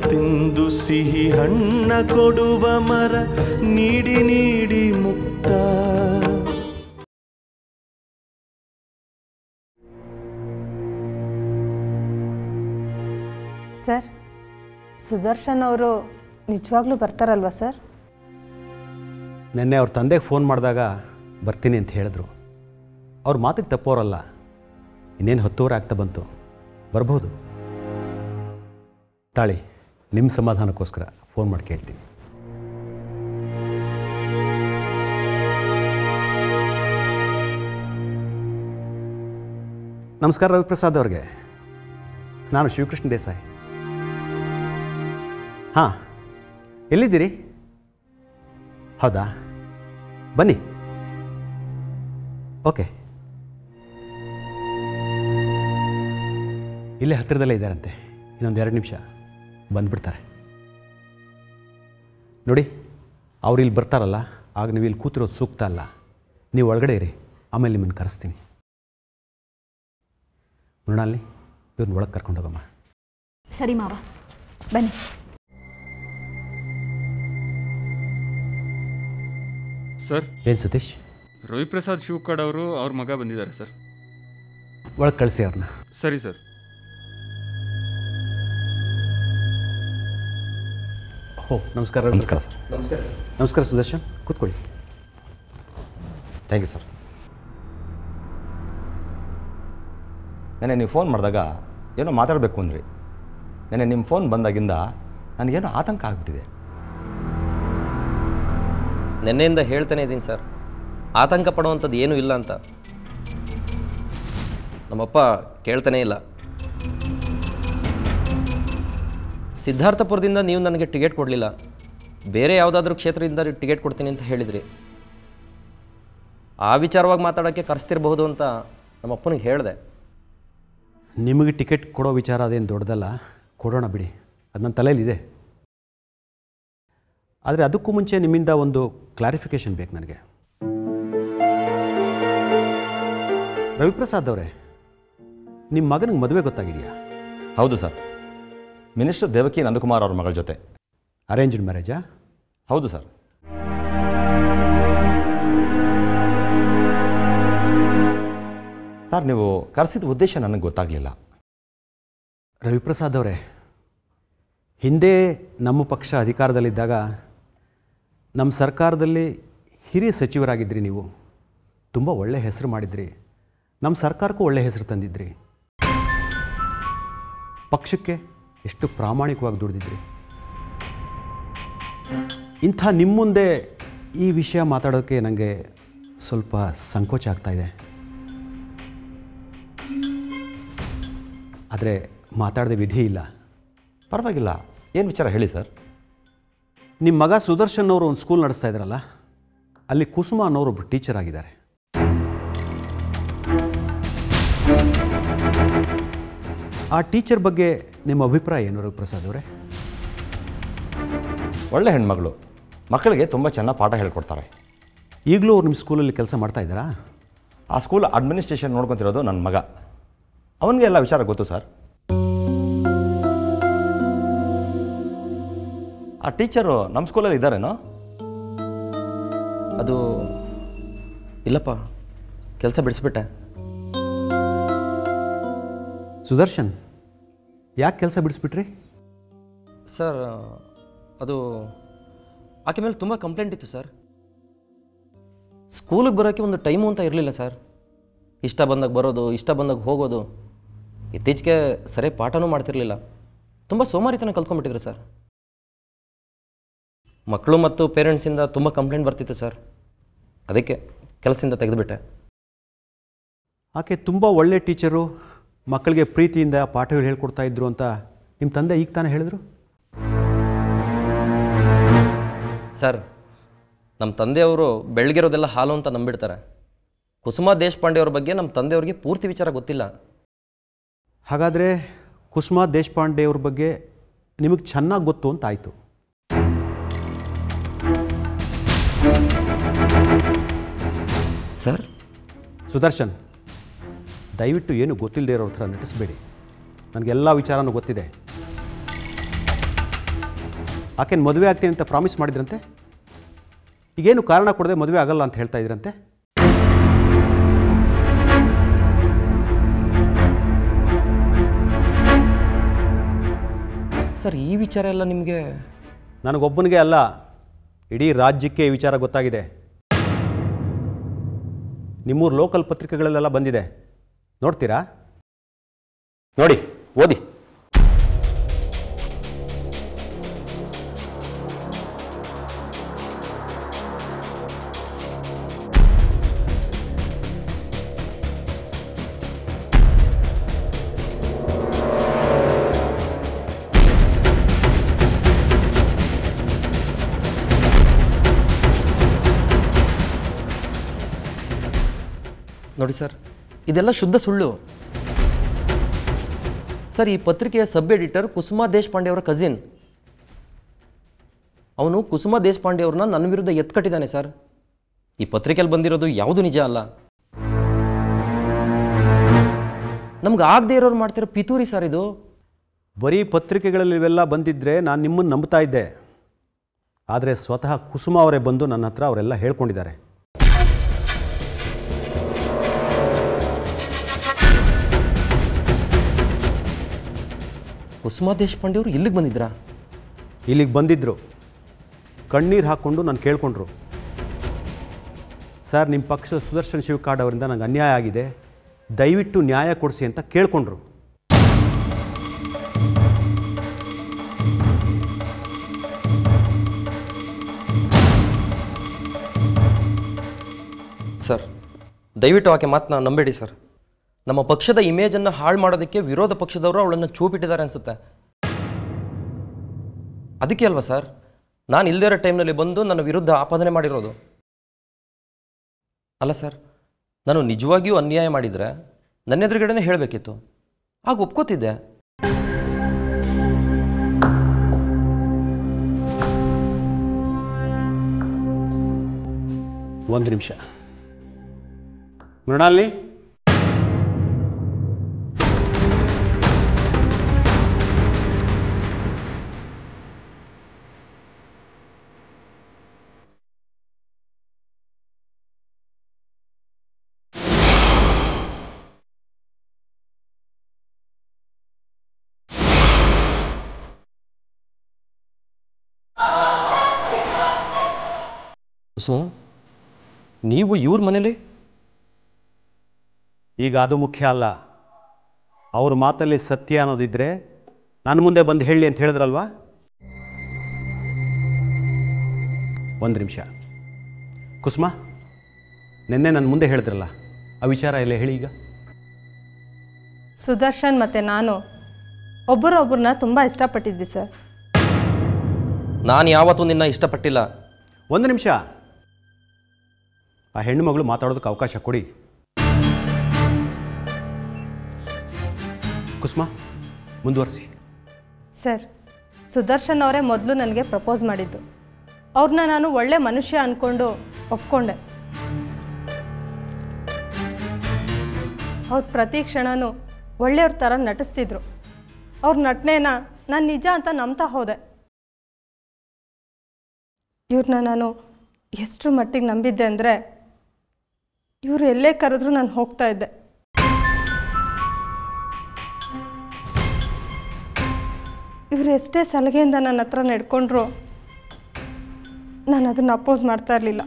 ತಿಂದು ಸಿಹಿ ಹಣ್ಣ ಕೊಡುವ ಮರ ನೀಡಿ ನೀಡಿ ಮುಕ್ತ. ಸರ್, ಸುದರ್ಶನ್ ಅವರು ನಿಜವಾಗ್ಲೂ ಬರ್ತಾರಲ್ವಾ ಸರ್? ನೆನ್ನೆ ಅವ್ರ ತಂದೆಗೆ ಫೋನ್ ಮಾಡಿದಾಗ ಬರ್ತೀನಿ ಅಂತ ಹೇಳಿದ್ರು. ಅವ್ರ ಮಾತಿಗೆ ತಪ್ಪೋರಲ್ಲ. ಇನ್ನೇನು 10 ಆಗ್ತಾ ಬಂತು, ಬರ್ಬೋದು. ತಾಳಿ, ನಿಮ್ಮ ಸಮಾಧಾನಕ್ಕೋಸ್ಕರ ಫೋನ್ ಮಾಡಿ ಕೇಳ್ತೀನಿ. ನಮಸ್ಕಾರ ರವಿಪ್ರಸಾದ್ ಅವ್ರಿಗೆ. ನಾನು ಶಿವಕೃಷ್ಣ ದೇಸಾಯಿ. ಹಾಂ, ಎಲ್ಲಿದ್ದೀರಿ? ಹೌದಾ, ಬನ್ನಿ. ಓಕೆ, ಇಲ್ಲೇ ಹತ್ತಿರದಲ್ಲೇ ಇದ್ದಾರಂತೆ. ಇನ್ನೊಂದು 2 ನಿಮಿಷ ಬಂದುಬಿಡ್ತಾರೆ. ನೋಡಿ, ಅವ್ರು ಇಲ್ಲಿ ಬರ್ತಾರಲ್ಲ, ಆಗ ನೀವು ಇಲ್ಲಿ ಕೂತಿರೋದು ಸೂಕ್ತ ಅಲ್ಲ. ನೀವು ಒಳಗಡೆ ಇರಿ, ಆಮೇಲೆ ನಿಮ್ಮನ್ನು ಕರೆಸ್ತೀನಿ. ಮೃಣಾಲಿನಿ, ಇವ್ರನ್ನ ಒಳಗೆ ಕರ್ಕೊಂಡು ಹೋಗಮ್ಮ. ಸರಿ ಮಾವ, ಬನ್ನಿ. ಸರ್, ಏನು ಸತೀಶ್? ರವಿಪ್ರಸಾದ್ ಶಿವಕಡ್ ಅವರು ಅವ್ರ ಮಗ ಬಂದಿದ್ದಾರೆ ಸರ್. ಒಳಗೆ ಕಳಿಸಿ ಅವ್ರನ್ನ. ಸರಿ ಸರ್. ಓ, ನಮಸ್ಕಾರ. ನಮಸ್ಕಾರ ಸರ್. ನಮಸ್ಕಾರ. ನಮಸ್ಕಾರ ಸುದರ್ಶನ್, ಕೂತ್ಕೊಳ್ಳಿ. Thank you sir. ನೆನ್ನೆ ನೀವು ಫೋನ್ ಮಾಡಿದಾಗ ಏನೋ ಮಾತಾಡಬೇಕು ಅಂದ್ರಿ. ನೆನ್ನೆ ನಿಮ್ಮ ಫೋನ್ ಬಂದಾಗಿಂದ ನನಗೇನೋ ಆತಂಕ ಆಗಿಬಿಟ್ಟಿದೆ. ನೆನ್ನೆಯಿಂದ ಹೇಳ್ತಾನೆ ಇದ್ದೀನಿ ಸರ್, ಆತಂಕ ಪಡುವಂಥದ್ದು ಏನೂ ಇಲ್ಲ ಅಂತ. ನಮ್ಮಪ್ಪ ಕೇಳ್ತಾನೇ ಇಲ್ಲ. ಸಿದ್ಧಾರ್ಥಪುರದಿಂದ ನೀವು ನನಗೆ ಟಿಕೆಟ್ ಕೊಡಲಿಲ್ಲ, ಬೇರೆ ಯಾವುದಾದ್ರೂ ಕ್ಷೇತ್ರದಿಂದ ಟಿಕೆಟ್ ಕೊಡ್ತೀನಿ ಅಂತ ಹೇಳಿದ್ರಿ. ಆ ವಿಚಾರವಾಗಿ ಮಾತಾಡೋಕ್ಕೆ ಕರೆಸ್ತಿರಬಹುದು ಅಂತ ನಮ್ಮಪ್ಪನಿಗೆ ಹೇಳಿದೆ. ನಿಮಗೆ ಟಿಕೆಟ್ ಕೊಡೋ ವಿಚಾರ ಅದೇನು ದೊಡ್ಡದಲ್ಲ, ಕೊಡೋಣ ಬಿಡಿ, ಅದು ನನ್ನ ತಲೆಯಲ್ಲಿದೆ. ಆದರೆ ಅದಕ್ಕೂ ಮುಂಚೆ ನಿಮ್ಮಿಂದ ಒಂದು ಕ್ಲಾರಿಫಿಕೇಷನ್ ಬೇಕು ನನಗೆ. ರವಿಪ್ರಸಾದ್ ಅವರೇ, ನಿಮ್ಮ ಮಗನಿಗೆ ಮದುವೆ ಗೊತ್ತಾಗಿದೆಯಾ? ಹೌದು ಸರ್, ಮಿನಿಸ್ಟರ್ ದೇವಕಿ ನಂದಕುಮಾರ್ ಅವ್ರ ಮಗಳ ಜೊತೆ. ಅರೇಂಜ್ಡ್ ಮ್ಯಾರೇಜಾ? ಹೌದು ಸರ್. ಸರ್, ನೀವು ಕರೆಸಿದ ಉದ್ದೇಶ ನನಗೆ ಗೊತ್ತಾಗಲಿಲ್ಲ. ರವಿಪ್ರಸಾದ್ ಅವರೇ, ಹಿಂದೆ ನಮ್ಮ ಪಕ್ಷ ಅಧಿಕಾರದಲ್ಲಿದ್ದಾಗ ನಮ್ಮ ಸರ್ಕಾರದಲ್ಲಿ ಹಿರಿಯ ಸಚಿವರಾಗಿದ್ದಿರಿ. ನೀವು ತುಂಬ ಒಳ್ಳೆಯ ಹೆಸರು ಮಾಡಿದ್ರಿ, ನಮ್ಮ ಸರ್ಕಾರಕ್ಕೂ ಒಳ್ಳೆಯ ಹೆಸರು ತಂದಿದ್ರಿ. ಪಕ್ಷಕ್ಕೆ ಎಷ್ಟು ಪ್ರಾಮಾಣಿಕವಾಗಿ ದುಡಿದಿದ್ರಿ. ಇಂಥ ನಿಮ್ಮ ಮುಂದೆ ಈ ವಿಷಯ ಮಾತಾಡೋಕ್ಕೆ ನನಗೆ ಸ್ವಲ್ಪ ಸಂಕೋಚ ಆಗ್ತಾಯಿದೆ. ಆದರೆ ಮಾತಾಡದೆ ವಿಧಿ ಇಲ್ಲ. ಪರವಾಗಿಲ್ಲ, ಏನು ವಿಚಾರ ಹೇಳಿ ಸರ್. ನಿಮ್ಮ ಮಗ ಸುದರ್ಶನ್ ಅವರು ಒಂದು ಸ್ಕೂಲ್ ನಡೆಸ್ತಾ ಇದ್ದಾರಲ್ಲ, ಅಲ್ಲಿ ಕುಸುಮ ಅನ್ನೋರೊಬ್ಬರು ಟೀಚರ್ ಆಗಿದ್ದಾರೆ. ಆ ಟೀಚರ್ ಬಗ್ಗೆ ನಿಮ್ಮ ಅಭಿಪ್ರಾಯ ಏನು ರವಿಪ್ರಸಾದ್ ಅವರೇ? ಒಳ್ಳೆ ಹೆಣ್ಮಗಳು, ಮಕ್ಕಳಿಗೆ ತುಂಬ ಚೆನ್ನಾಗಿ ಪಾಠ ಹೇಳ್ಕೊಡ್ತಾರೆ. ಈಗಲೂ ಅವ್ರು ನಿಮ್ಮ ಸ್ಕೂಲಲ್ಲಿ ಕೆಲಸ ಮಾಡ್ತಾ ಇದ್ದಾರಾ? ಆ ಸ್ಕೂಲ್ ಅಡ್ಮಿನಿಸ್ಟ್ರೇಷನ್ ನೋಡ್ಕೊತಿರೋದು ನನ್ನ ಮಗ. ಅವನಿಗೆ ಎಲ್ಲ ವಿಚಾರ ಗೊತ್ತು ಸರ್. ಆ ಟೀಚರು ನಮ್ಮ ಸ್ಕೂಲಲ್ಲಿ ಇದ್ದಾರೇನೋ? ಅದು ಇಲ್ಲಪ್ಪ, ಕೆಲಸ ಬಿಡಿಸ್ಬಿಟ್ಟೆ. ಸುದರ್ಶನ್, ಯಾಕೆ ಕೆಲಸ ಬಿಡಿಸ್ಬಿಟ್ರಿ? ಸರ್, ಅದು ಆಕೆ ಮೇಲೆ ತುಂಬ ಕಂಪ್ಲೇಂಟ್ ಇತ್ತು ಸರ್. ಸ್ಕೂಲಿಗೆ ಬರೋಕ್ಕೆ ಒಂದು ಟೈಮು ಅಂತ ಇರಲಿಲ್ಲ ಸರ್. ಇಷ್ಟ ಬಂದಾಗ ಬರೋದು, ಇಷ್ಟ ಬಂದಾಗ ಹೋಗೋದು. ಇತ್ತೀಚೆಗೆ ಸರಿ ಪಾಠನೂ ಮಾಡ್ತಿರಲಿಲ್ಲ. ತುಂಬ ಸೋಮಾರಿತನ ಕಲ್ತ್ಕೊಂಡ್ಬಿಟ್ಟಿದ್ರು ಸರ್. ಮಕ್ಕಳು ಮತ್ತು ಪೇರೆಂಟ್ಸಿಂದ ತುಂಬ ಕಂಪ್ಲೇಂಟ್ ಬರ್ತಿತ್ತು ಸರ್. ಅದಕ್ಕೆ ಕೆಲಸದಿಂದ ತೆಗೆದುಬಿಟ್ಟೆ. ಆಕೆ ತುಂಬ ಒಳ್ಳೆ ಟೀಚರು, ಮಕ್ಕಳಿಗೆ ಪ್ರೀತಿಯಿಂದ ಪಾಠಗಳು ಹೇಳ್ಕೊಡ್ತಾ ಇದ್ರು ಅಂತ ನಿಮ್ಮ ತಂದೆ ಈಗ ತಾನೇ ಹೇಳಿದ್ರು. ಸರ್, ನಮ್ಮ ತಂದೆಯವರು ಬೆಳಗಿರೋದೆಲ್ಲ ಹಾಲು ಅಂತ ನಂಬಿಡ್ತಾರೆ. ಕುಸುಮಾ ದೇಶಪಾಂಡೆ ಅವ್ರ ಬಗ್ಗೆ ನಮ್ಮ ತಂದೆಯವ್ರಿಗೆ ಪೂರ್ತಿ ವಿಚಾರ ಗೊತ್ತಿಲ್ಲ. ಹಾಗಾದರೆ ಕುಸುಮಾ ದೇಶಪಾಂಡೆ ಅವ್ರ ಬಗ್ಗೆ ನಿಮಗೆ ಚೆನ್ನಾಗಿ ಗೊತ್ತು ಅಂತ ಆಯಿತು. ಸರ್, ಸುದರ್ಶನ್, ದಯವಿಟ್ಟು ಏನು ಗೊತ್ತಿಲ್ಲದೆ ಇರೋ ಥರ ನಟಿಸಬೇಡಿ. ನನಗೆಲ್ಲ ವಿಚಾರನೂ ಗೊತ್ತಿದೆ. ಆಕೆನ ಮದುವೆ ಆಗ್ತೀನಿ ಅಂತ ಪ್ರಾಮಿಸ್ ಮಾಡಿದ್ರಂತೆ. ಈಗೇನು ಕಾರಣ ಕೊಡದೆ ಮದುವೆ ಆಗಲ್ಲ ಅಂತ ಹೇಳ್ತಾ ಇದ್ರಂತೆ. ಸರ್ ಈ ವಿಚಾರ ಎಲ್ಲ ನಿಮಗೆ? ನನಗೊಬ್ಬನಿಗೆ ಅಲ್ಲ, ಇಡೀ ರಾಜ್ಯಕ್ಕೆ ಈ ವಿಚಾರ ಗೊತ್ತಾಗಿದೆ. ನಿಮ್ಮೂರು ಲೋಕಲ್ ಪತ್ರಿಕೆಗಳಲ್ಲೆಲ್ಲ ಬಂದಿದೆ, ನೋಡ್ತೀರಾ? ನೋಡಿ, ಓದಿ. ನೋಡಿ ಸರ್, ಇದೆಲ್ಲ ಶುದ್ಧ ಸುಳ್ಳು. ಸರ್, ಈ ಪತ್ರಿಕೆಯ ಸಬ್ ಎಡಿಟರ್ ಕುಸುಮಾ ದೇಶಪಾಂಡೆ ಅವರ ಕಸಿನ್. ಅವನು ಕುಸುಮಾ ದೇಶಪಾಂಡೆ ಅವ್ರನ್ನ ನನ್ನ ವಿರುದ್ಧ ಎತ್ಕಟ್ಟಿದ್ದಾನೆ ಸರ್. ಈ ಪತ್ರಿಕೆಯಲ್ಲಿ ಬಂದಿರೋದು ಯಾವುದು ನಿಜ ಅಲ್ಲ. ನಮ್ಗೆ ಆಗದೆ ಇರೋರು ಮಾಡ್ತಿರೋ ಪಿತೂರಿ ಸರ್ ಇದು. ಬರೀ ಪತ್ರಿಕೆಗಳಲ್ಲಿ ಇವೆಲ್ಲ ಬಂದಿದ್ದರೆ ನಾನು ನಿಮ್ಮನ್ನು ನಂಬ್ತಾ ಇದ್ದೆ. ಆದರೆ ಸ್ವತಃ ಕುಸುಮಾ ಅವರೇ ಬಂದು ನನ್ನ ಹತ್ರ ಅವರೆಲ್ಲ ಹೇಳ್ಕೊಂಡಿದ್ದಾರೆ. ಕುಸುಮಾ ದೇಶಪಾಂಡೆ ಅವರು ಇಲ್ಲಿಗೆ ಬಂದಿದ್ರಾ? ಇಲ್ಲಿಗೆ ಬಂದಿದ್ದರು, ಕಣ್ಣೀರು ಹಾಕ್ಕೊಂಡು ನಾನು ಕೇಳ್ಕೊಂಡ್ರು. ಸರ್, ನಿಮ್ಮ ಪಕ್ಷದ ಸುದರ್ಶನ್ ಶಿವಕಾಡ್ ಅವರಿಂದ ನನಗೆ ಅನ್ಯಾಯ ಆಗಿದೆ, ದಯವಿಟ್ಟು ನ್ಯಾಯ ಕೊಡಿಸಿ ಅಂತ ಕೇಳ್ಕೊಂಡ್ರು. ಸರ್, ದಯವಿಟ್ಟು ಆಕೆ ಮಾತನ್ನ ನಂಬೇಡಿ ಸರ್. ನಮ್ಮ ಪಕ್ಷದ ಇಮೇಜನ್ನು ಹಾಳು ಮಾಡೋದಕ್ಕೆ ವಿರೋಧ ಪಕ್ಷದವರು ಅವಳನ್ನು ಚೂಪಿಟ್ಟಿದ್ದಾರೆ ಅನಿಸುತ್ತೆ. ಅದಕ್ಕೆ ಅಲ್ವಾ ಸರ್ ನಾನು ಇಲ್ಲದೇ ಇರೋ ಟೈಮ್ನಲ್ಲಿ ಬಂದು ನನ್ನ ವಿರುದ್ಧ ಆಪಾದನೆ ಮಾಡಿರೋದು? ಅಲ್ಲ ಸರ್, ನಾನು ನಿಜವಾಗಿಯೂ ಅನ್ಯಾಯ ಮಾಡಿದರೆ ನನ್ನ ಎದುರುಗಡೆನೇ ಹೇಳಬೇಕಿತ್ತು, ಆಗ ಒಪ್ಕೋತಿದ್ದೆ. ಒಂದು ನಿಮಿಷ. ಮೃಣಾಲಿನಿ, ನೀವು ಇವ್ರ ಮನೇಲಿ? ಈಗ ಅದು ಮುಖ್ಯ ಅಲ್ಲ. ಅವ್ರ ಮಾತಲ್ಲಿ ಸತ್ಯ ಅನ್ನೋದಿದ್ರೆ ನನ್ನ ಮುಂದೆ ಬಂದು ಹೇಳಿ ಅಂತ ಹೇಳಿದ್ರಲ್ವಾ? ಒಂದು ನಿಮಿಷ. ಕುಸುಮಾ, ನಿನ್ನೆ ನನ್ನ ಮುಂದೆ ಹೇಳಿದ್ರಲ್ಲ, ಆ ವಿಚಾರ ಎಲ್ಲ ಹೇಳಿ ಈಗ. ಸುದರ್ಶನ್ ಮತ್ತು ನಾನು ಒಬ್ಬರೊಬ್ಬರನ್ನ ತುಂಬ ಇಷ್ಟಪಟ್ಟಿದ್ವಿ ಸರ್. ನಾನು ಯಾವತ್ತೂ ನಿನ್ನ ಇಷ್ಟಪಟ್ಟಿಲ್ಲ. ಒಂದು ನಿಮಿಷ. ಆ ಹೆಣ್ಣು ಮಗಳು ಮಾತಾಡೋದಕ್ಕೆ ಅವಕಾಶ ಕೊಡಿ. ಕುಸುಮಾ, ಮುಂದುವರಿಸಿ. ಸರ್, ಸುದರ್ಶನ್ ಅವರೇ ಮೊದಲು ನನಗೆ ಪ್ರಪೋಸ್ ಮಾಡಿದ್ದು. ಅವ್ರನ್ನ ನಾನು ಒಳ್ಳೆ ಮನುಷ್ಯ ಅಂದ್ಕೊಂಡು ಒಪ್ಕೊಂಡೆ. ಅವ್ರು ಪ್ರತಿ ಕ್ಷಣನೂ ಒಳ್ಳೆಯವ್ರ ಥರ ನಟಿಸ್ತಿದ್ರು. ಅವ್ರ ನಟನೆನ ನಾನು ನಿಜ ಅಂತ ನಂಬ್ತಾ ಹೋದೆ. ಇವ್ರನ್ನ ನಾನು ಎಷ್ಟು ಮಟ್ಟಿಗೆ ನಂಬಿದ್ದೆ ಅಂದರೆ, ಇವರು ಎಲ್ಲೇ ಕರೆದ್ರೂ ನಾನು ಹೋಗ್ತಾ ಇದ್ದೆ. ಇವರು ಎಷ್ಟೇ ಸಲಹೆಯಿಂದ ನನ್ನ ಹತ್ರ ನಡ್ಕೊಂಡ್ರು ನಾನು ಅದನ್ನು ಅಪೋಸ್ ಮಾಡ್ತಾ ಇರಲಿಲ್ಲ.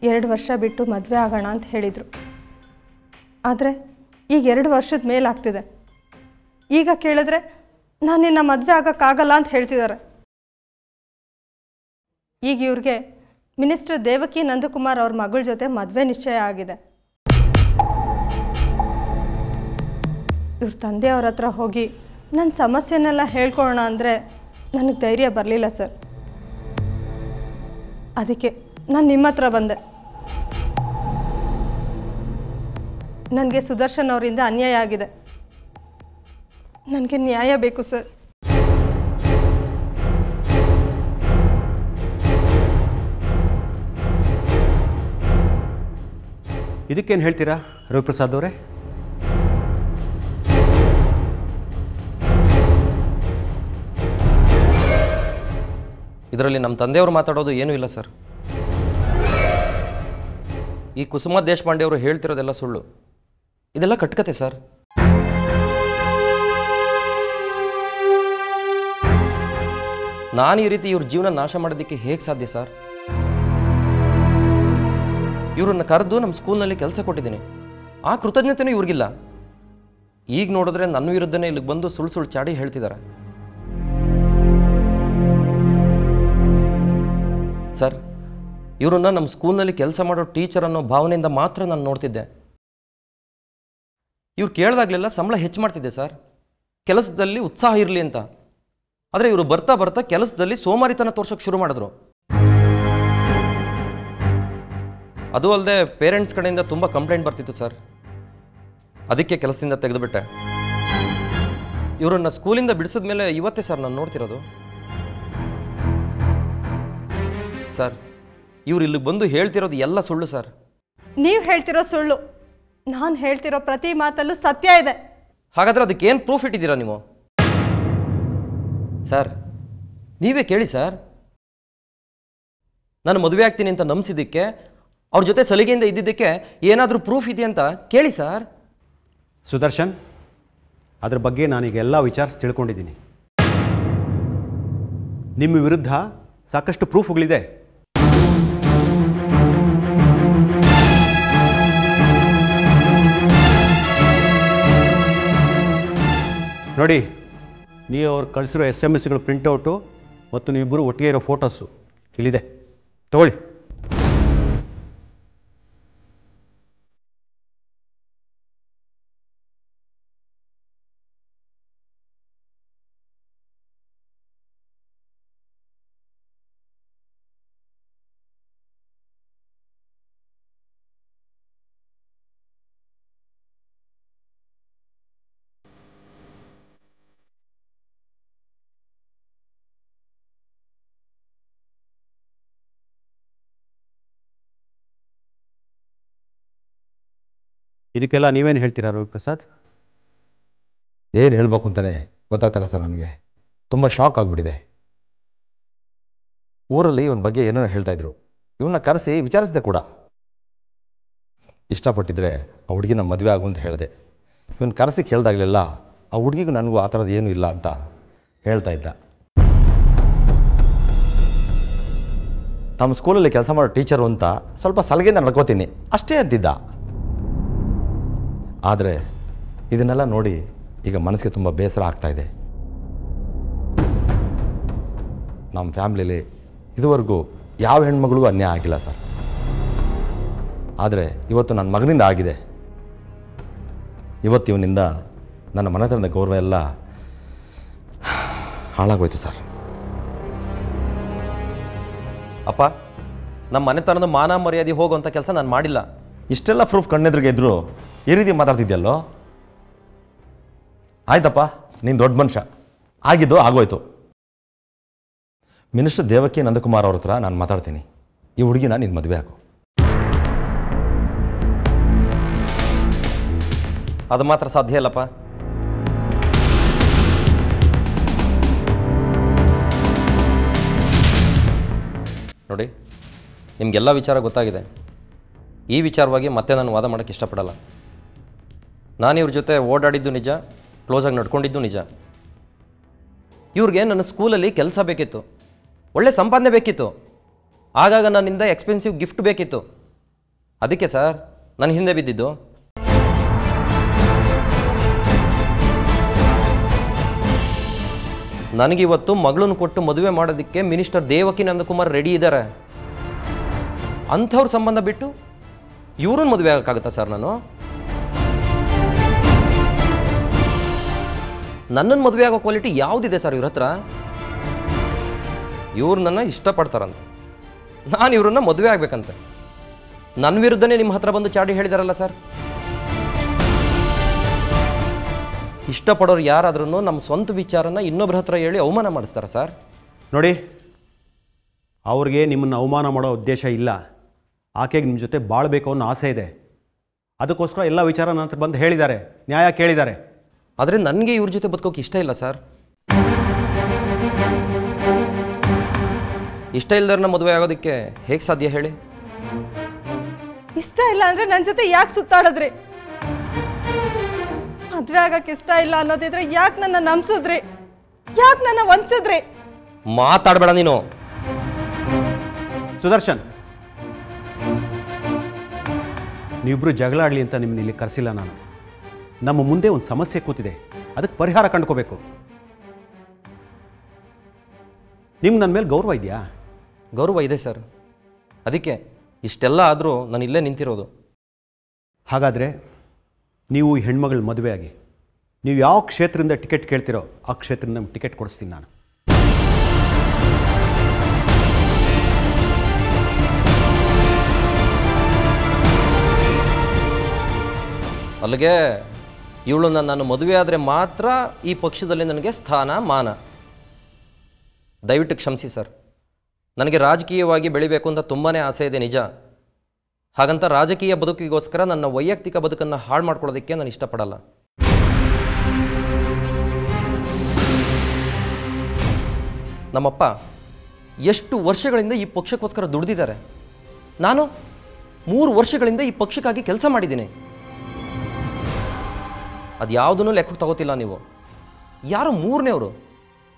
2 ವರ್ಷ ಬಿಟ್ಟು ಮದುವೆ ಆಗೋಣ ಅಂತ ಹೇಳಿದರು. ಆದರೆ ಈಗ 2 ವರ್ಷದ ಮೇಲಾಗ್ತಿದೆ. ಈಗ ಕೇಳಿದ್ರೆ ನಾನು ನಿನ್ನ ಮದುವೆ ಆಗೋಕ್ಕಾಗಲ್ಲ ಅಂತ ಹೇಳ್ತಿದ್ದಾರೆ. ಈಗ ಇವ್ರಿಗೆ ಮಿನಿಸ್ಟರ್ ದೇವಕಿ ನಂದಕುಮಾರ್ ಅವ್ರ ಮಗಳ ಜೊತೆ ಮದುವೆ ನಿಶ್ಚಯ ಆಗಿದೆ. ಇವ್ರ ತಂದೆಯವ್ರ ಹತ್ರ ಹೋಗಿ ನನ್ನ ಸಮಸ್ಯೆನೆಲ್ಲ ಹೇಳ್ಕೊಳ್ಳೋಣ ಅಂದರೆ ನನಗೆ ಧೈರ್ಯ ಬರಲಿಲ್ಲ ಸರ್. ಅದಕ್ಕೆ ನಾನು ನಿಮ್ಮ ಹತ್ರ ಬಂದೆ. ನನಗೆ ಸುದರ್ಶನ್ ಅವರಿಂದ ಅನ್ಯಾಯ ಆಗಿದೆ. ನನಗೆ ನ್ಯಾಯ ಬೇಕು ಸರ್. ಇದಕ್ಕೇನು ಹೇಳ್ತೀರಾ ರವಿಪ್ರಸಾದ್ ಅವರೇ? ಇದರಲ್ಲಿ ನಮ್ಮ ತಂದೆಯವರು ಮಾತಾಡೋದು ಏನೂ ಇಲ್ಲ ಸರ್. ಈ ಕುಸುಮ ದೇಶಪಾಂಡೆ ಅವರು ಹೇಳ್ತಿರೋದೆಲ್ಲ ಸುಳ್ಳು. ಇದೆಲ್ಲ ಕಟ್ಕತೆ ಸರ್. ನಾನು ಈ ರೀತಿ ಇವ್ರ ಜೀವನ ನಾಶ ಮಾಡೋದಕ್ಕೆ ಹೇಗೆ ಸಾಧ್ಯ ಸರ್? ಇವ್ರನ್ನ ಕರೆದು ನಮ್ಮ ಸ್ಕೂಲ್ನಲ್ಲಿ ಕೆಲಸ ಕೊಟ್ಟಿದ್ದೀನಿ. ಆ ಕೃತಜ್ಞತೆನೂ ಇವ್ರಿಗಿಲ್ಲ. ಈಗ ನೋಡಿದ್ರೆ ನನ್ನ ವಿರುದ್ಧನೇ ಇಲ್ಲಿಗೆ ಬಂದು ಸುಳ್ಳು ಚಾಡಿ ಹೇಳ್ತಿದ್ದಾರೆ ಸರ್. ಇವರನ್ನ ನಮ್ಮ ಸ್ಕೂಲ್ನಲ್ಲಿ ಕೆಲಸ ಮಾಡೋ ಟೀಚರ್ ಅನ್ನೋ ಭಾವನೆಯಿಂದ ಮಾತ್ರ ನಾನು ನೋಡ್ತಿದ್ದೆ. ಇವ್ರು ಕೇಳಿದಾಗಲೆಲ್ಲ ಸಂಬಳ ಹೆಚ್ಚು ಮಾಡ್ತಿದ್ದೆ ಸರ್, ಕೆಲಸದಲ್ಲಿ ಉತ್ಸಾಹ ಇರಲಿ ಅಂತ. ಆದರೆ ಇವರು ಬರ್ತಾ ಬರ್ತಾ ಕೆಲಸದಲ್ಲಿ ಸೋಮಾರಿತನ ತೋರ್ಸೋಕೆ ಶುರು ಮಾಡಿದ್ರು. ಅದು ಅಲ್ಲದೆ ಪೇರೆಂಟ್ಸ್ ಕಡೆಯಿಂದ ತುಂಬ ಕಂಪ್ಲೇಂಟ್ ಬರ್ತಿತ್ತು ಸರ್. ಅದಕ್ಕೆ ಕೆಲಸದಿಂದ ತೆಗೆದುಬಿಟ್ಟೆ. ಇವರನ್ನು ಸ್ಕೂಲಿಂದ ಬಿಡಿಸಿದ ಮೇಲೆ ಇವತ್ತೇ ಸರ್ ನಾನು ನೋಡ್ತಿರೋದು. ಸರ್, ಇವ್ರು ಇಲ್ಲಿಗೆ ಬಂದು ಹೇಳ್ತಿರೋದು ಎಲ್ಲ ಸುಳ್ಳು ಸರ್. ನೀವು ಹೇಳ್ತಿರೋ ಸುಳ್ಳು, ನಾನು ಹೇಳ್ತಿರೋ ಪ್ರತಿ ಮಾತಲ್ಲೂ ಸತ್ಯ ಇದೆ. ಹಾಗಾದರೆ ಅದಕ್ಕೇನು ಪ್ರೂಫ್ ಇಟ್ಟಿದ್ದೀರಾ ನೀವು? ಸರ್, ನೀವೇ ಕೇಳಿ ಸರ್. ನಾನು ಮದುವೆ ಆಗ್ತೀನಿ ಅಂತ ನಂಬಿಸಿದ್ದಕ್ಕೆ, ಅವ್ರ ಜೊತೆ ಸಲಿಗೆಯಿಂದ ಇದ್ದಿದ್ದಕ್ಕೆ ಏನಾದರೂ ಪ್ರೂಫ್ ಇದೆಯಂತ ಕೇಳಿ ಸರ್. ಸುದರ್ಶನ್, ಅದ್ರ ಬಗ್ಗೆ ನಾನೀಗ ಎಲ್ಲ ವಿಚಾರಿಸಿ ತಿಳ್ಕೊಂಡಿದ್ದೀನಿ. ನಿಮ್ಮ ವಿರುದ್ಧ ಸಾಕಷ್ಟು ಪ್ರೂಫ್ಗಳಿದೆ. ನೋಡಿ, ನೀವು ಅವ್ರು ಕಳಿಸಿರೋ SMS ಪ್ರಿಂಟೌಟು ಮತ್ತು ನೀವಿಬ್ಬರು ಒಟ್ಟಿಗೆ ಇರೋ ಫೋಟೋಸು ಇಲ್ಲಿದೆ, ತಗೊಳ್ಳಿ. ಇದಕ್ಕೆಲ್ಲ ನೀವೇನು ಹೇಳ್ತೀರಾ ರವಿಪ್ರಸಾದ್? ಏನು ಹೇಳ್ಬೇಕು ಅಂತಲೇ ಗೊತ್ತಾಗ್ತಾಯಿಲ್ಲ ಸರ್. ನನಗೆ ತುಂಬ ಶಾಕ್ ಆಗಿಬಿಟ್ಟಿದೆ. ಊರಲ್ಲಿ ಇವನ ಬಗ್ಗೆ ಏನೋ ಹೇಳ್ತಾಯಿದ್ರು. ಇವನ್ನ ಕರೆಸಿ ವಿಚಾರಿಸಿದೆ ಕೂಡ. ಇಷ್ಟಪಟ್ಟಿದ್ರೆ ಆ ಹುಡುಗಿ ನಮ್ಮ ಮದುವೆ ಆಗು ಅಂತ ಹೇಳಿದೆ. ಇವನ್ನ ಕರೆಸಿ ಕೇಳಿದಾಗಲೆಲ್ಲ ಆ ಹುಡುಗಿಗೂ ನನಗೂ ಆ ಥರದ್ದು ಏನೂ ಇಲ್ಲ ಅಂತ ಹೇಳ್ತಾ ಇದ್ದ. ನಮ್ಮ ಸ್ಕೂಲಲ್ಲಿ ಕೆಲಸ ಮಾಡೋ ಟೀಚರು ಅಂತ ಸ್ವಲ್ಪ ಸಲಿಗೆಯಿಂದ ನಡ್ಕೋತೀನಿ ಅಷ್ಟೇ ಅಂತಿದ್ದ. ಆದರೆ ಇದನ್ನೆಲ್ಲ ನೋಡಿ ಈಗ ಮನಸ್ಸಿಗೆ ತುಂಬ ಬೇಸರ ಆಗ್ತಾಯಿದೆ. ನಮ್ಮ ಫ್ಯಾಮ್ಲಿಲಿ ಇದುವರೆಗೂ ಯಾವ ಹೆಣ್ಮಗಳಿಗೂ ಅನ್ಯಾಯ ಆಗಿಲ್ಲ ಸರ್. ಆದರೆ ಇವತ್ತು ನನ್ನ ಮಗನಿಂದ ಆಗಿದೆ. ಇವತ್ತು ಇವನಿಂದ ನನ್ನ ಮನೆತನದ ಗೌರವ ಎಲ್ಲ ಹಾಳಾಗೋಯ್ತು ಸರ್. ಅಪ್ಪ, ನಮ್ಮ ಮನೆತನದ ಮಾನ ಮರ್ಯಾದೆ ಹೋಗುವಂಥ ಕೆಲಸ ನಾನು ಮಾಡಿಲ್ಲ. ಇಷ್ಟೆಲ್ಲ ಪ್ರೂಫ್ ಕಣ್ಣೆದ್ರಿಗೆ ಇದ್ದರೂ ಈ ರೀತಿ ಮಾತಾಡ್ತಿದ್ಯಲ್ಲೋ? ಆಯ್ತಪ್ಪ, ನೀನು ದೊಡ್ಡ ಮನುಷ್ಯ, ಆಗಿದ್ದು ಆಗೋಯ್ತು. ಮಿನಿಸ್ಟರ್ ದೇವಕಿ ನಂದಕುಮಾರ್ ಅವ್ರ ಹತ್ರ ನಾನು ಮಾತಾಡ್ತೀನಿ. ಈ ಹುಡುಗಿನ ನೀನು ಮದುವೆ ಆಗು. ಅದು ಮಾತ್ರ ಸಾಧ್ಯ ಇಲ್ಲಪ್ಪ. ನೋಡಿ, ನಿಮಗೆಲ್ಲ ವಿಚಾರ ಗೊತ್ತಾಗಿದೆ. ಈ ವಿಚಾರವಾಗಿ ಮತ್ತೆ ನಾನು ವಾದ ಮಾಡೋಕ್ಕೆ ಇಷ್ಟಪಡಲ್ಲ. ನಾನು ಇವ್ರ ಜೊತೆ ಓಡಾಡಿದ್ದು ನಿಜ, ಕ್ಲೋಸಾಗಿ ನಡ್ಕೊಂಡಿದ್ದು ನಿಜ. ಇವ್ರಿಗೆ ನನ್ನ ಸ್ಕೂಲಲ್ಲಿ ಕೆಲಸ ಬೇಕಿತ್ತು, ಒಳ್ಳೆ ಸಂಪಾದನೆ ಬೇಕಿತ್ತು, ಆಗಾಗ ನನ್ನಿಂದ ಎಕ್ಸ್ಪೆನ್ಸಿವ್ ಗಿಫ್ಟ್ ಬೇಕಿತ್ತು. ಅದಕ್ಕೆ ಸರ್ ನನ್ನ ಹಿಂದೆ ಬಿದ್ದಿದ್ದು. ನನಗಿವತ್ತು ಮಗಳನ್ನು ಕೊಟ್ಟು ಮದುವೆ ಮಾಡೋದಕ್ಕೆ ಮಿನಿಸ್ಟರ್ ದೇವಕಿ ನಂದಕುಮಾರ್ ರೆಡಿ ಇದ್ದಾರೆ. ಅಂಥವ್ರ ಸಂಬಂಧ ಬಿಟ್ಟು ಇವ್ರನ್ನ ಮದುವೆ ಆಗೋಕ್ಕಾಗುತ್ತಾ ಸರ್? ನನ್ನನ್ನು ಮದುವೆ ಆಗೋ ಕ್ವಾಲಿಟಿ ಯಾವುದಿದೆ ಸರ್ ಇವ್ರ ಹತ್ರ? ಇವ್ರು ನನ್ನ ಇಷ್ಟಪಡ್ತಾರಂತೆ, ನಾನು ಇವ್ರನ್ನ ಮದುವೆ ಆಗಬೇಕಂತೆ. ನನ್ನ ವಿರುದ್ಧನೇ ನಿಮ್ಮ ಹತ್ರ ಬಂದು ಚಾಡಿ ಹೇಳಿದಾರಲ್ಲ ಸರ್. ಇಷ್ಟಪಡೋರು ಯಾರಾದ್ರೂ ನಮ್ಮ ಸ್ವಂತ ವಿಚಾರನ ಇನ್ನೊಬ್ಬರ ಹತ್ರ ಹೇಳಿ ಅವಮಾನ ಮಾಡಿಸ್ತಾರ ಸರ್? ನೋಡಿ, ಅವ್ರಿಗೆ ನಿಮ್ಮನ್ನು ಅವಮಾನ ಮಾಡೋ ಉದ್ದೇಶ ಇಲ್ಲ. ಆಕೆಗೆ ನಿಮ್ಮ ಜೊತೆ ಬಾಳಬೇಕು ಅನ್ನೋ ಆಸೆ ಇದೆ. ಅದಕ್ಕೋಸ್ಕರ ಎಲ್ಲ ವಿಚಾರ ನನ್ನ ಹತ್ರ ಬಂದು ಹೇಳಿದ್ದಾರೆ, ನ್ಯಾಯ ಕೇಳಿದ್ದಾರೆ. ಆದರೆ ನನಗೆ ಇವ್ರ ಜೊತೆ ಬದುಕೋಕೆ ಇಷ್ಟ ಇಲ್ಲ ಸರ್. ಇಷ್ಟ ಇಲ್ದವ್ರನ್ನ ಮದುವೆ ಆಗೋದಕ್ಕೆ ಹೇಗೆ ಸಾಧ್ಯ ಹೇಳಿ? ಇಷ್ಟ ಇಲ್ಲ ಅಂದರೆ ನನ್ನ ಜೊತೆ ಯಾಕೆ ಸುತ್ತಾಡಿದ್ರಿ? ಮದುವೆ ಆಗಕ್ಕೆ ಇಷ್ಟ ಇಲ್ಲ ಅನ್ನೋದಿದ್ರೆ ಯಾಕೆ ನನ್ನ ನಂಬಿಸಿದ್ರಿ? ಯಾಕೆ ನನ್ನ ವಂಚಿಸಿದ್ರಿ? ಮಾತಾಡಬೇಡ ನೀನು. ಸುದರ್ಶನ್, ನೀವಿಬ್ಬರು ಜಗಳ ಆಡಲಿ ಅಂತ ನಿಮ್ಮನ್ನ ಇಲ್ಲಿ ಕರೆಸಿಲ್ಲ ನಾನು. ನಮ್ಮ ಮುಂದೆ ಒಂದು ಸಮಸ್ಯೆ ಕೂತಿದೆ, ಅದಕ್ಕೆ ಪರಿಹಾರ ಕಂಡುಕೋಬೇಕು. ನಿಮ್ಗೆ ನನ್ನ ಮೇಲೆ ಗೌರವ ಇದೆಯಾ? ಗೌರವ ಇದೆ ಸರ್, ಅದಕ್ಕೆ ಇಷ್ಟೆಲ್ಲ ಆದರೂ ನಾನು ಇಲ್ಲೇ ನಿಂತಿರೋದು. ಹಾಗಾದರೆ ನೀವು ಈ ಹೆಣ್ಮಗಳ ಮದುವೆ ಆಗಿ ನೀವು ಯಾವ ಕ್ಷೇತ್ರದಿಂದ ಟಿಕೆಟ್ ಕೇಳ್ತಿರೋ ಆ ಕ್ಷೇತ್ರದಿಂದ ನಮ್ಗೆ ಟಿಕೆಟ್ ಕೊಡಿಸ್ತೀನಿ ನಾನು. ಅಲ್ಲಿಗೆ ಇವಳನ್ನ ನಾನು ಮದುವೆ ಆದರೆ ಮಾತ್ರ ಈ ಪಕ್ಷದಲ್ಲಿ ನನಗೆ ಸ್ಥಾನ ಮಾನ. ದಯವಿಟ್ಟು ಕ್ಷಮಿಸಿ ಸರ್, ನನಗೆ ರಾಜಕೀಯವಾಗಿ ಬೆಳಿಬೇಕು ಅಂತ ತುಂಬಾ ಆಸೆ ಇದೆ ನಿಜ. ಹಾಗಂತ ರಾಜಕೀಯ ಬದುಕಿಗೋಸ್ಕರ ನನ್ನ ವೈಯಕ್ತಿಕ ಬದುಕನ್ನು ಹಾಳು ಮಾಡ್ಕೊಳ್ಳೋದಕ್ಕೆ ನಾನು ಇಷ್ಟಪಡಲ್ಲ. ನಮ್ಮಪ್ಪ ಎಷ್ಟು ವರ್ಷಗಳಿಂದ ಈ ಪಕ್ಷಕ್ಕೋಸ್ಕರ ದುಡಿದಿದ್ದಾರೆ. ನಾನು 3 ವರ್ಷಗಳಿಂದ ಈ ಪಕ್ಷಕ್ಕಾಗಿ ಕೆಲಸ ಮಾಡಿದ್ದೀನಿ. ಅದು ಯಾವುದನ್ನು ಲೆಕ್ಕಕ್ಕೆ ತಗೋತಿಲ್ಲ ನೀವು. ಯಾರು 3ನೇವರು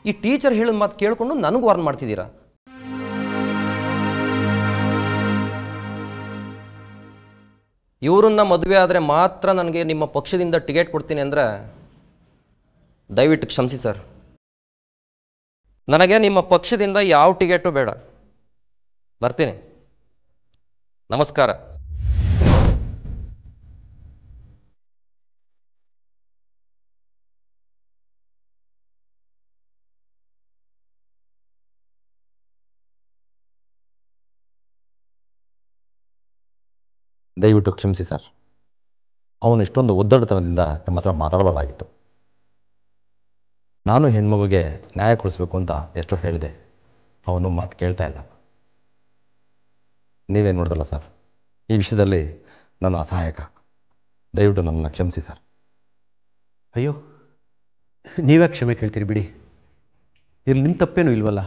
ಈ ಟೀಚರ್ ಹೇಳಿದ ಮಾತು ಕೇಳಿಕೊಂಡು ನನಗೂ ವಾರ್ನ್ ಮಾಡ್ತಿದ್ದೀರಾ. ಇವರನ್ನ ಮದುವೆ ಆದರೆ ಮಾತ್ರ ನನಗೆ ನಿಮ್ಮ ಪಕ್ಷದಿಂದ ಟಿಕೆಟ್ ಕೊಡ್ತೀನಿ ಅಂದರೆ ದಯವಿಟ್ಟು ಕ್ಷಮಿಸಿ ಸರ್. ನನಗೆ ನಿಮ್ಮ ಪಕ್ಷದಿಂದ ಯಾವ ಟಿಕೆಟು ಬೇಡ. ಬರ್ತೀನಿ. ನಮಸ್ಕಾರ. ದಯವಿಟ್ಟು ಕ್ಷಮಿಸಿ ಸರ್. ಅವನು ಇಷ್ಟೊಂದು ಒದ್ದಡತನದಿಂದ ನಮ್ಮ ಹತ್ರ ಮಾತಾಡಬಾರ್ದಾಗಿತ್ತು. ನಾನು ಹೆಣ್ಮಗುಗೆ ನ್ಯಾಯ ಕೊಡಿಸ್ಬೇಕು ಅಂತ ಎಷ್ಟೋ ಹೇಳಿದೆ, ಅವನು ಮಾತು ಕೇಳ್ತಾ ಇಲ್ಲ. ನೀವೇನು ನೋಡಿದಲ್ಲ ಸರ್, ಈ ವಿಷಯದಲ್ಲಿ ನಾನು ಅಸಹಾಯಕ. ದಯವಿಟ್ಟು ನನ್ನನ್ನು ಕ್ಷಮಿಸಿ ಸರ್. ಅಯ್ಯೋ, ನೀವೇ ಕ್ಷಮೆ ಕೇಳ್ತೀರಿ ಬಿಡಿ. ಇಲ್ಲಿ ನಿಮ್ಮ ತಪ್ಪೇನೂ ಇಲ್ವಲ್ಲ.